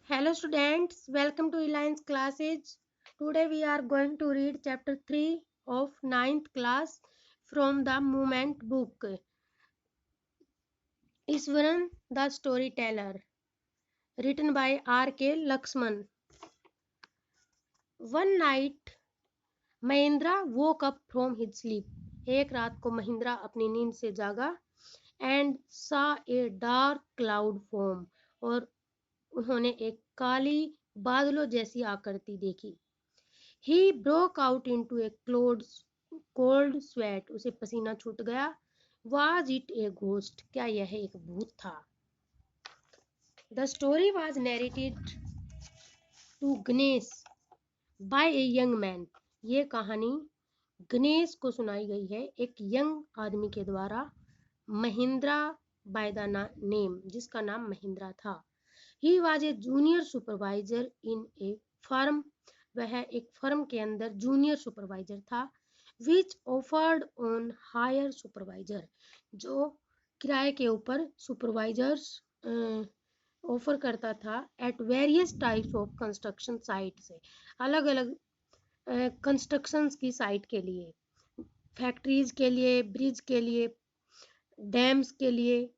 Hello students, welcome to Eline's classes. Today we are going to read chapter 3 of 9th class from the Movement book. Iswaran the Storyteller, written by R.K. Laxman. One night Mahendra woke up from his sleep. एक रात को महिंद्रा अपनी नींद से जागा and saw a dark cloud form और उन्होंने एक काली बादलों जैसी आकृति देखी. He broke out into a cold sweat. उसे पसीना छूट गया. Was it a ghost? क्या यह एक भूत था? The story was narrated to Ganesh by a young man. ये कहानी गणेश को सुनाई गई है एक यंग आदमी के द्वारा. महिंद्रा by the name, जिसका नाम महिंद्रा था. He was a junior supervisor in a firm. वह एक फर्म के अंदर जूनियर सुपरवाइजर था. विच ऑफर्ड ऑन हायर सुपरवाइजर, जो किराए के ऊपर सुपरवाइजर्स ऑफर करता था. At various types of construction site, से अलग अलग कंस्ट्रक्शंस की साइट के लिए, फैक्ट्रीज के लिए, ब्रिज के लिए, डैम्स के लिए,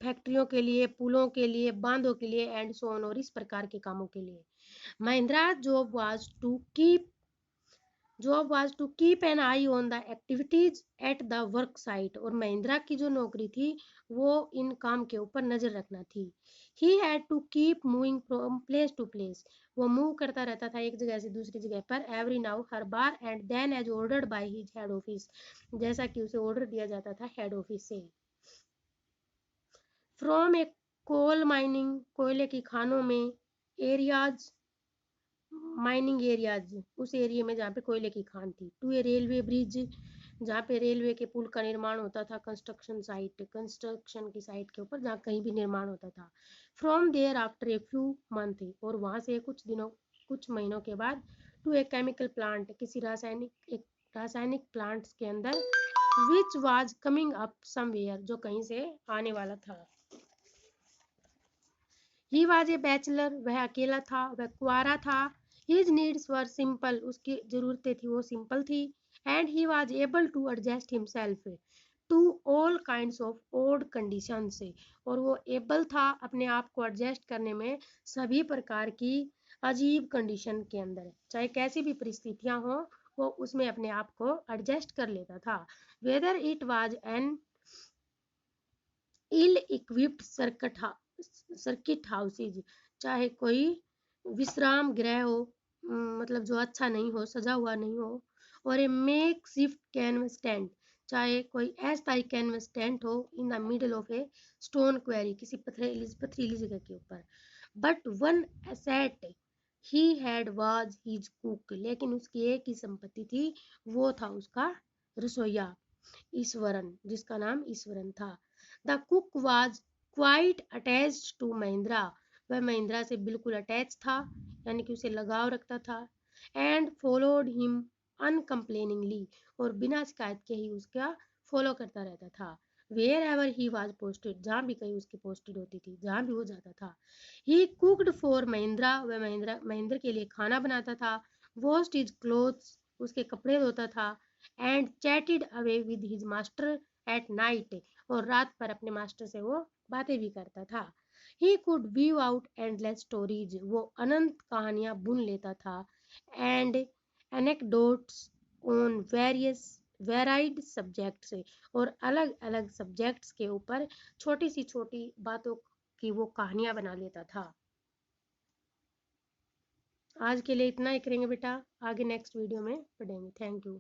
फैक्ट्रियों के लिए, पुलों के लिए, बांधों के लिए एंड सो ऑन, और इस प्रकार के कामों के लिए. Mahindra job was to keep an eye on the activities at the work site. और महिंद्रा की जो नौकरी थी वो इन काम के ऊपर नजर रखना थी. He had to keep moving from place to place. वो मूव करता रहता था एक जगह से दूसरी जगह पर. Every now her bar and then as ordered by his head office, जैसा कि उसे ऑर्डर दिया जाता था हेड ऑफिस से. From a coal mining, कोयले की खानों में, एरियाज, माइनिंग एरियाज, उस एरिया में जहाँ पे कोयले की खान थी. टू ए रेलवे ब्रिज, जहाँ पे रेलवे के पुल का निर्माण होता था. कंस्ट्रक्शन की साइट के ऊपर जहाँ कहीं भी निर्माण होता था. From there after a few month, और वहाँ से कुछ महीनों के बाद. टू ए केमिकल प्लांट, किसी रासायनिक प्लांट्स के अंदर. Which was coming up somewhere, जो कहीं से आने वाला था. He was a bachelor, वह अकेला था, वह कुआरा था. His needs were simple, उसकी जरूरतें थी वो सिंपल थी. And he was able to adjust himself to all kinds of odd conditions, और वो एबल था अपने आप को एडजस्ट करने में सभी प्रकार की अजीब कंडीशन के अंदर. चाहे कैसी भी परिस्थितियां हो वो उसमें अपने आप को एडजस्ट कर लेता था. Whether it was an ill equipped circuit houses, चाहे कोई विश्राम गृह हो, मतलब जो अच्छा नहीं हो, सजा हुआ नहीं हो. और ए मेक शिफ्ट कैनवस टेंट, चाहे कोई अस्थायी कैनवस टेंट हो in the middle of a stone query, किसी पथरीली जगह के ऊपर. But one asset he had was his cook, लेकिन उसकी एक ही संपत्ति थी, वो था उसका रसोइया ईश्वरन, जिसका नाम ईश्वरन था. The cook was quite attached to Mahindra, वह महिंद्रा से बिल्कुल अटैच था, यानी कि उसे लगाव रखता था. एंड फॉलोड हिम अनकम्प्लेनिंगली, और बिना शिकायत के ही उसका फॉलो करता रहता था. Wherever he was posted, जहाँ भी कहीं उसकी पोस्टेड होती थी, जहाँ भी वो जाता था. ही कुक्ड फॉर महिंद्रा, वह महिंद्रा के लिए खाना बनाता था. वॉश्ड हिज क्लोथ्स, उसके कपड़े धोता था. And chatted away with his master at night, और रात पर अपने मास्टर से वो बातें भी करता था. He could weave out endless stories, वो अनंत कहानियां बुन लेता था. And anecdotes on varied subjects, और अलग अलग सब्जेक्ट्स के ऊपर छोटी सी छोटी बातों की वो कहानियां बना लेता था. आज के लिए इतना ही करेंगे बेटा, आगे नेक्स्ट वीडियो में पढ़ेंगे. Thank you.